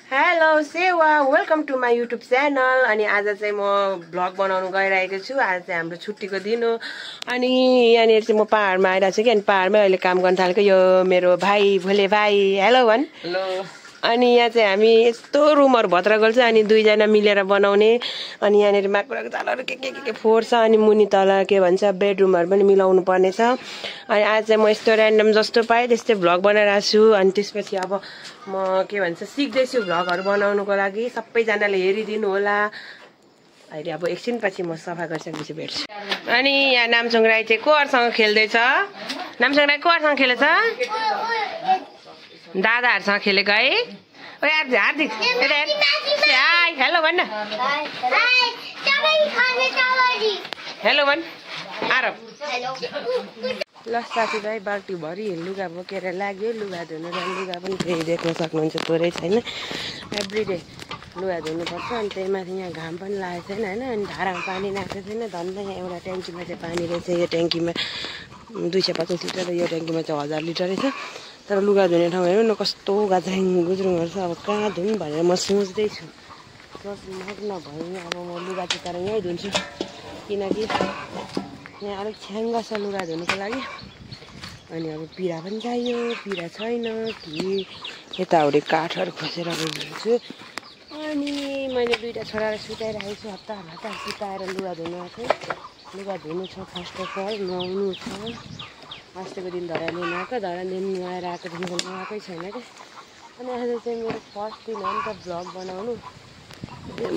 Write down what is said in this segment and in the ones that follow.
Hello सेवा welcome to my YouTube channel. अनि आज चाहिँ म भ्लग बनाउनु गइरहेको छु। आज चाहिँ हाम्रो छुट्टीको दिन हो अनि यहाँनिर चाहिँ म पहाडमा आइरहेको छु कि अनि पहाडमै अहिले काम गर्न थालेको। यो मेरो भाइ भोले भाइ हेलो भन्। हेलो। अनि यहाँ चाहिँ हामी यस्तो रुमहरू भत्र गल्छ अनि दुईजना मिलेर बनाउने। अनि यहाँनिर माकुराको तालहरू के फोर्छ अनि मुनि तल के भन्छ बेडरुमहरू पनि मिलाउनु पर्नेछ। अनि आज चाहिँ म यस्तो ऱ्यान्डम जस्तो पाएँ त्यस्तै भ्लग बनाइरहेको छु। अनि त्यसपछि अब म के भन्छ सिक्दैछु भ्लगहरू बनाउनुको लागि। सबैजनाले हेरिदिनु होला। अहिले अब एकछिनपछि म सफा गरिसकेपछि भेट्छु। अनि यहाँ नामसङ राई चाहिँ कोहरूसँग खेल्दैछ। नामसङ राई कोहरूसँग खेलेछ? दादाहरूसँग खेलेको है। ओए हार्दिक हाई हेलो भन्न। हेलो भन् आरब। ल साथीभाइ बाल्टीभरि लुगा बोकेर लाग्यो। लुगा धुनु र लुगा पनि फेरि देख्न सक्नुहुन्छ थोरै छैन। एभ्रिडे लुगा धुनुपर्छ। अनि त्यही माथि यहाँ घाम पनि लागेको छैन होइन। अनि धारामा पानी नाखेको छैन। धन्दा यहाँ एउटा ट्याङ्कीमा चाहिँ पानी रहेछ। यो ट्याङ्कीमा 250 लिटर र यो ट्याङ्कीमा चाहिँ 1000 लिटरै छ। तर लुगा धुने ठाउँ हेर्नु न कस्तो गाज्राङ गुज्रुङहरू छ। अब कहाँ धुउँ भनेर म सोच्दैछु। मग्न भएँ। अब म लुगा चाहिँ तर यहीँ धुन्छु किनकि यहाँ अलिक छ्याङ्ग छ लुगा धुनुको लागि। अनि अब पिरा पनि चाहियो। पिरा छैन कि यताउति काठहरू खोजेर धुन्छु। अनि मैले दुईवटा छोरालाई सुताइरहेको छु। हतार सुताएर लुगा धुनु आएको। लुगा धुनु छ फर्स्ट अफ अल। नुहाउनु छ। अस्तिको दिन धरान दिन आएको। धरान दिन नुहाएर आएकोदेखिको नुहाएकै छैन क्या। अनि आज चाहिँ मेरो फर्स्ट दिन हो नि त भ्लग बनाउनु।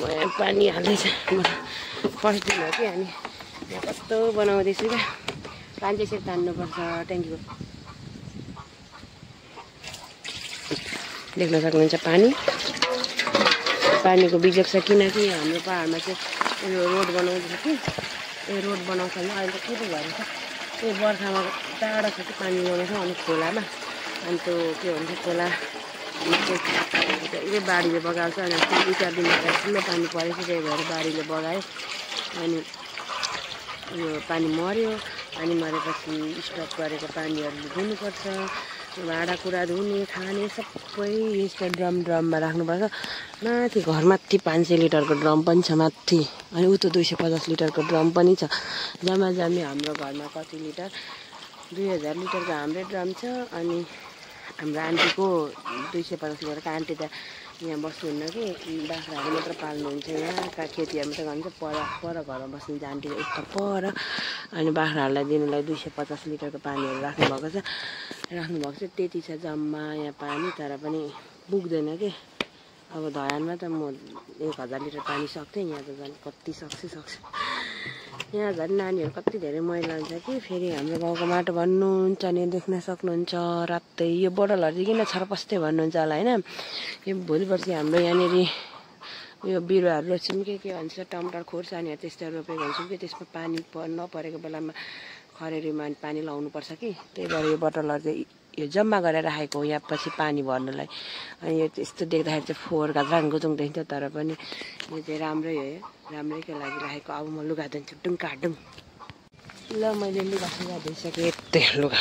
म यहाँ पानी हाल्दैछ। फर्स्ट दिन हो कि। अनि यहाँ कस्तो बनाउँदैछु क्या। पानी चाहिँ यसरी तान्नुपर्छ ट्याङ्कीको। देख्न सक्नुहुन्छ पानीको बिजोग छ किनकि हाम्रो पहाडमा चाहिँ यो रोड बनाउँदैछ कि। यो रोड बनाउँछ भने अहिले त के पो भएर छ। यो बर्खामा टाढा छ कि पानी ल्याउँछ अनि खोलामा। अनि त्यो के भन्छ खोला चाहिँ बाढीले बगाल्छ। अनि 2-4 दिन ठुलो पानी परेको त्यही भएर बाढीले बगायो। अनि यो पानी मऱ्यो। पानी मरेपछि स्टक गरेको पानीहरू धुनुपर्छ। भाँडाकुँडा धुने खाने सबै यस्तो ड्रममा राख्नुपर्छ। माथि घरमाथि 500 लिटरको ड्रम पनि छ माथि। अनि उता 250 लिटरको ड्रम पनि छ। जम्मी हाम्रो घरमा कति लिटर 2000 लिटरको हाम्रै ड्रम छ। अनि हाम्रो आन्टीको 250 लिटरको आन्टी त यहाँ बस्नुहुन्न कि बाख्राहरू मात्र पाल्नुहुन्छ। यहाँ खेतीहरू मात्रै गर्नुहुन्छ। पर घरमा बस्नुहुन्छ आन्टी उता पर। अनि बाख्राहरूलाई दिनुलाई 250 लिटरको पानीहरू राख्नुभएको छ। त्यति छ जम्मा यहाँ पानी। तर पनि पुग्दैन कि। अब धरानमा त म 1000 लिटर पानी सक्थेँ। यहाँ त झन् कति सक्छु। यहाँ झन् नानीहरू कति धेरै मैला हुन्छ कि। फेरि हाम्रो गाउँको माटो भन्नुहुन्छ नि देख्न सक्नुहुन्छ रातै। यो बोतलहरू चाहिँ किन छरपस्ते भन्नुहुन्छ होला होइन। यो भोलि पर्सि हाम्रो यहाँनिर यो बिरुवाहरू रोप्छौँ के भन्छ टमाटर खोर्सानीहरू त्यस्तोहरू रोपेको हुन्छौँ कि। त्यसमा पानी नपरेको बेलामा खरेरीमा पानी लाउनुपर्छ कि। त्यही भएर यो बोतलहरू चाहिँ यो जम्मा गरेर राखेको हो यहाँ पछि पानी भर्नलाई। अनि यो त्यस्तो देख्दाखेरि चाहिँ फोहोर गाज्राङ गुजुङ देखिन्थ्यो। तर पनि यो चाहिँ राम्रै हो। राम्रैको लागि राखेको। अब म लुगा धुन्छु डुङ। ल मैले लुगा धोइसकेँ। यस्तै लुगा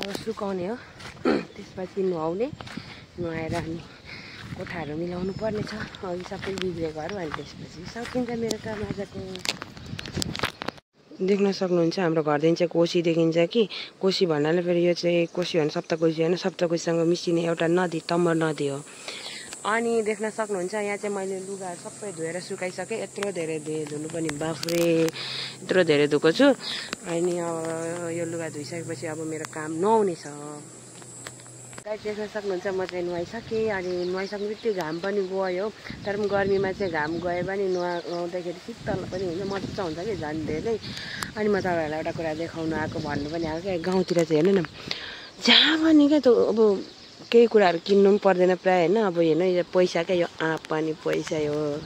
अब सुकाउने हो। त्यसपछि नुहाएर अनि कोठाहरू मिलाउनु पर्ने छ। अघि सबै बिग्रेकोहरू। अनि त्यसपछि सकिन्छ मेरो काम आजको। देख्न सक्नुहुन्छ हाम्रो घरदेखि चाहिँ कोसी देखिन्छ कि। कोसी भन्नाले फेरि यो चाहिँ कोसी होइन सप्तकोशी होइन। सप्तकोशीसँग मिसिने एउटा नदी तम्बर नदी हो। अनि देख्न सक्नुहुन्छ यहाँ चाहिँ मैले लुगा सबै धोएर सुकाइसकेँ। यत्रो धेरै धुनु पनि बाफ्रे यत्रो धेरै धोएको छु। अनि यो लुगा धोइसकेपछि अब मेरो काम नुहाउने छ। देख्न सक्नुहुन्छ म चाहिँ नुहाइसकेँ। अनि नुहाइसक्ने बित्तिकै घाम पनि गयो। तर पनि गर्मीमा चाहिँ घाम गए पनि नुहाउँदाखेरि शीतल पनि हुन्छ मजा हुन्छ कि झन् धेरै। अनि म तपाईँहरूलाई एउटा कुरा देखाउनु आएको भन्नु पनि आएको क्या। गाउँतिर चाहिँ हेर्नु न जहाँ पनि क्या त अब केही कुराहरू किन्नु पनि पर्दैन प्रायः होइन। अब हेर्नु यो पैसा क्या। यो आँप पनि पैसा हो।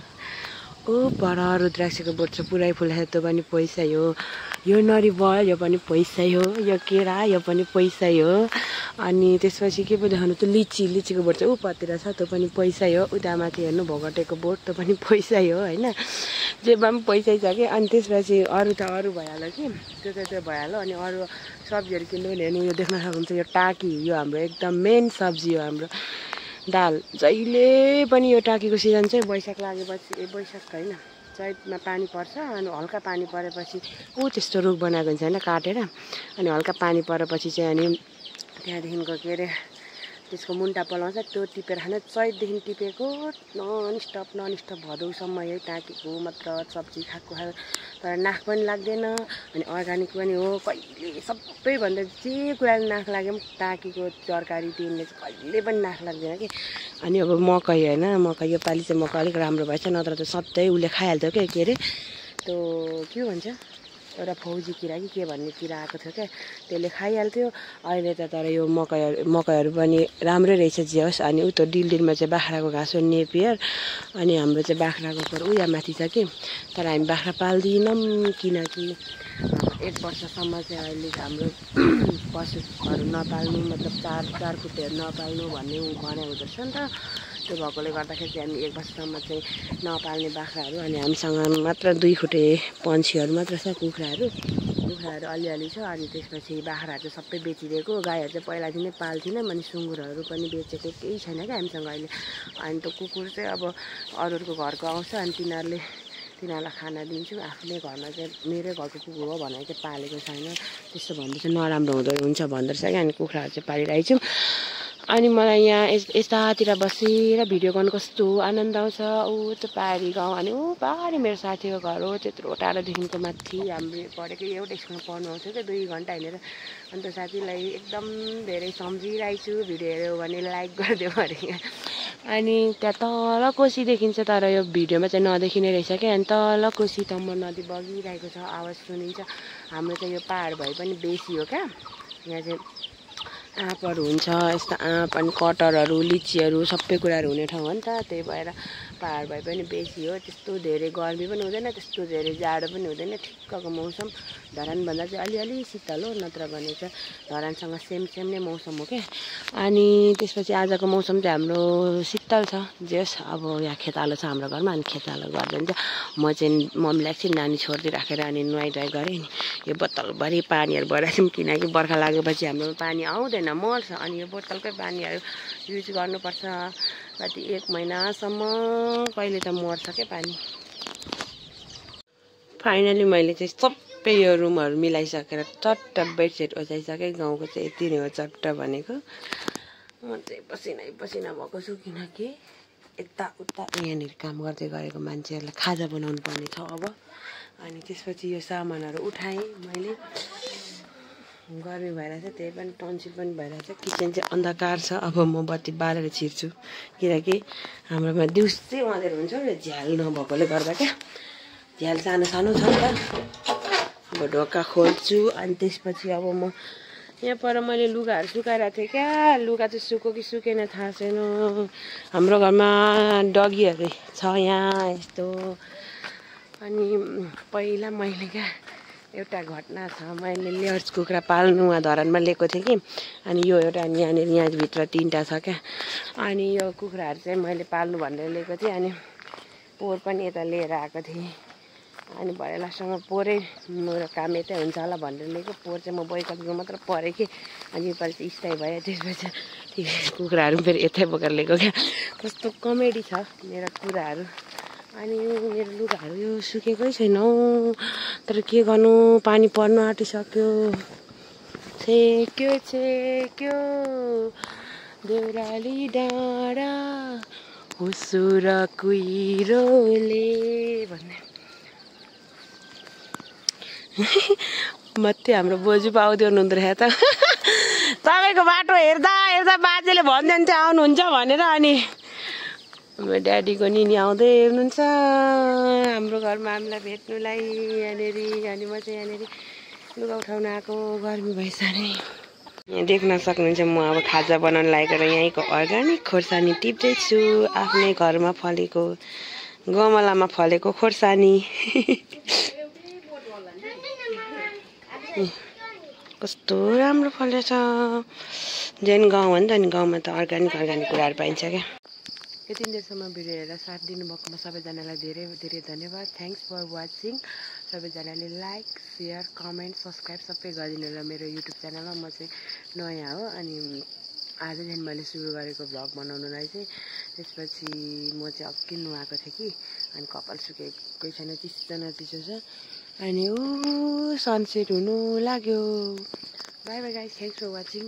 पर रुद्राक्षको बोट छ पुरै फुलेको त्यो पनि पैसा हो। यो नरिवल यो पनि पैसा हो। यो केरा यो पनि पैसा हो। अनि त्यसपछि के पो देखाउनु त्यो लिचीको बोट चाहिँ उपतिर छ त्यो पनि पैसा हो। उता माथि हेर्नु भोगटेको बोट त्यो पनि पैसा हो होइन। जेमा पनि पैसै छ कि। अनि त्यसपछि अरू त अरू भइहाल्यो कि। त्यो भइहाल्यो। अनि अरू सब्जीहरू किन्नु पनि हेर्नु यो देख्न सक्नुहुन्छ यो टाकी यो हाम्रो एकदम मेन सब्जी हो हाम्रो। दाल जहिले पनि यो टाकीको सिजन चाहिँ वैशाख लागेपछि वैशाख होइन चैतमा पानी पर्छ अनि हल्का पानी परेपछि त्यस्तो रुख बनाएको हुन्छ होइन काटेर अनि हल्का पानी परेपछि चाहिँ अनि त्यहाँदेखिको के अरे त्यसको मुन्टा पलाउँछ त्यो टिपेर खान चैतदेखि टिपेको नन स्टप भदौसम्म यही टाकीको मात्र सब्जी खाएको तर नाक पनि लाग्दैन अनि अर्ग्यानिक पनि हो कहिले सबैभन्दा जे कुराले नाक लागे पनि टाकीको तरकारी तिनले चाहिँ कहिले पनि नाक लाग्दैन कि अनि अब मकै होइन मकै योपालि चाहिँ मकै अलिक राम्रो भएछ नत्र त सधैँ उसले खाइहाल्थ्यो क्या के अरे त्यो के भन्छ एउटा फौजी किरा कि के भन्ने किरा आएको थियो क्या त्यसले खाइहाल्थ्यो अहिले त तर यो मकैहरू पनि राम्रै रहेछ जे होस् अनि उतो डिलडिलमा चाहिँ बाख्राको घाँस हो नेपियर अनि हाम्रो चाहिँ बाख्राको घर उया माथि छ कि तर हामी बाख्रा पाल्दिनौँ किनकि 1 वर्षसम्म चाहिँ अहिले हाम्रो पशुहरू नपाल्नु मतलब चार खुट्टेहरू नपाल्नु भन्ने भनाइ हुँदो रहेछ नि त त्यो भएकोले गर्दाखेरि चाहिँ हामी 1 वर्षसम्म चाहिँ नपाल्ने बाख्राहरू अनि हामीसँग मात्र 2 खुट्टे पन्छीहरू मात्र छ कुखुराहरू अलिअलि छ अनि त्यसपछि बाख्राहरू चाहिँ सबै बेचिदिएको गाईहरू चाहिँ पहिलादेखि नै पाल्थिनौँ अनि सुँगुरहरू पनि बेचेको केही छैन क्या हामीसँग अहिले अनि त्यो कुकुर चाहिँ अब अरूको घरको आउँछ अनि तिनीहरूलाई खाना दिन्छु आफ्नै घरमा चाहिँ मेरै घरको कुकुर हो भनेर चाहिँ पालेको छैन त्यस्तो भन्दा चाहिँ नराम्रो हुन्छ भन्दो रहेछ क्या अनि कुखुराहरू चाहिँ पालिरहेको छौँ अनि मलाई यहाँ यतातिर बसेर भिडियो गर्नु कस्तो आनन्द आउँछ त्यो पहाडी गाउँ अनि पहाडी मेरो साथीको घर हो त्यत्रो टाढोदेखिको माथि हाम्रो पढेको एउटा स्कुलमा पढ्नु आउँछ क्या 2 घन्टा हिँडेर अन्त साथीलाई एकदम धेरै सम्झिरहेको छु भिडियो हेऱ्यो भने लाइक गरिदियो अरे अनि त्यहाँ तल कोसी देखिन्छ तर यो भिडियोमा चाहिँ नदेखिने रहेछ क्या अनि तल कोसी तम्बर नदी बगिरहेको छ आवाज सुनिन्छ हाम्रो चाहिँ यो पहाड भए पनि बेसी हो क्या यहाँ चाहिँ आँपहरू हुन्छ यस्तो आँप अनि कटहरहरू लिचीहरू सबै कुराहरू हुने ठाउँ हो नि त त्यही भएर पहाड भए पनि बेसी हो त्यस्तो धेरै गर्मी पनि हुँदैन त्यस्तो धेरै जाडो पनि हुँदैन ठिक्कको मौसम धरानभन्दा चाहिँ अलिअलि शीतल हो नत्र भने चाहिँ धरानसँग सेम नै मौसम हो क्या अनि त्यसपछि आजको मौसम चाहिँ हाम्रो शीतल छ जेस अब यहाँ खेतालो छ हाम्रो घरमा अनि खेतालो गर्दा चाहिँ म चाहिँ मम्मीलाई एकछिन नानी छोडिदिइराखेर अनि नुहाइधुवाइ गरेँ नि यो बोतलभरि पानीहरू भराइदिउँ किनकि बर्खा लागेपछि हाम्रो पानी आउँदैन मर्छ अनि यो बोतलकै पानीहरू युज गर्नुपर्छ कति 1 महिनासम्म कहिले त मर्छ क्या पानी फाइनली मैले चाहिँ सबै यो रुमहरू मिलाइसकेर चट्ट बेडसिट ओछ्याइसकेँ गाउँको चाहिँ यति नै हो चट्ट भनेको म चाहिँ पसिना भएको छु किनकि यताउता यहाँनिर काम गर्दै गरेको मान्छेहरूलाई खाजा बनाउनु पर्ने छ अब अनि त्यसपछि यो सामानहरू उठाएँ मैले गर्मी भइरहेछ त्यही पनि टन्सिल पनि भइरहेछ किचन चाहिँ अन्धकार छ अब म बत्ती बालेर छिर्छु किनकि हाम्रोमा दिउँसै अँधेरो हुन्छ नि झ्याल नभएकोले गर्दा क्या झ्याल सानो छ नि त अब ढोका खोल्छु अनि त्यसपछि अब म यहाँ पर मैले लुगाहरू सुकाइरहेको थिएँ क्या लुगा चाहिँ सुक्यो कि सुकेन थाहा छैन हाम्रो घरमा डगीहरू छ यहाँ यस्तो अनि पहिला मैले क्या एउटा घटना छ मैले लेयर्स कुखुरा पाल्नु धरानमा लिएको थिएँ कि अनि यो एउटा यहाँनिर यहाँभित्र 3टा छ क्या अनि यो कुखुराहरू चाहिँ मैले पाल्नु भनेर लिएको थिएँ अनि पोहोर पनि यता लिएर आएको थिएँ अनि भरेलासँग पोहोरै मेरो काम यतै हुन्छ होला भनेर लिएको पोहोर चाहिँ म बैकल्पको मात्र परेँ कि अनि योपालि चाहिँ स्थायी भयो त्यसपछि कुखुराहरू फेरि यतै बोकेर लिएको क्या कस्तो कमेडी छ मेरो कुराहरू अनि मेरो लुगाहरू यो सुकेकै छैन तर के गर्नु पानी पर्नु आँटिसक्यो छेक्यो देउराली डाँडा हुसुर कुहिरोले भन्ने मात्रै हाम्रो बोजू पो आउँदै हुनुहुँदो रहेछ त तपाईँको बाटो हेर्दा बाजेले भन्दैन चाहिँ आउनुहुन्छ भनेर अनि हाम्रो ड्याडीको निनी आउँदै हुनुहुन्छ हाम्रो घरमा हामीलाई भेट्नुलाई यहाँनिर अनि म चाहिँ यहाँनिर लुगा उठाउन आएको गर्मी भएछ नि यहाँ देख्न सक्नुहुन्छ म अब खाजा बनाउन लागेर यहीँको अर्ग्यानिक खोर्सानी टिप्दैछु आफ्नै घरमा फलेको गमलामा फलेको खोर्सानी कस्तो राम्रो फलेछ जेन गाउँ हो नि त अनि गाउँमा त अर्ग्यानिक कुराहरू पाइन्छ क्या यति बेरसम्म भिडियो हेरेर साथ दिनुभएकोमा सबैजनालाई धेरै धेरै धन्यवाद थ्याङ्क्स फर वाचिङ सबैजनाले लाइक सेयर कमेन्ट सब्सक्राइब सबै गरिदिनु होला मेरो युट्युब च्यानलमा म चाहिँ नयाँ हो अनि आजदेखि मैले सुरु गरेको भ्लग बनाउनुलाई चाहिँ। त्यसपछि म चाहिँ अघि नुहाएको थिएँ कि, अनि कपाल सुकेकै छैन, चिसो न चिसो छ। अनि सनसेट हुनु लाग्यो। Bye bye guys, thanks for watching.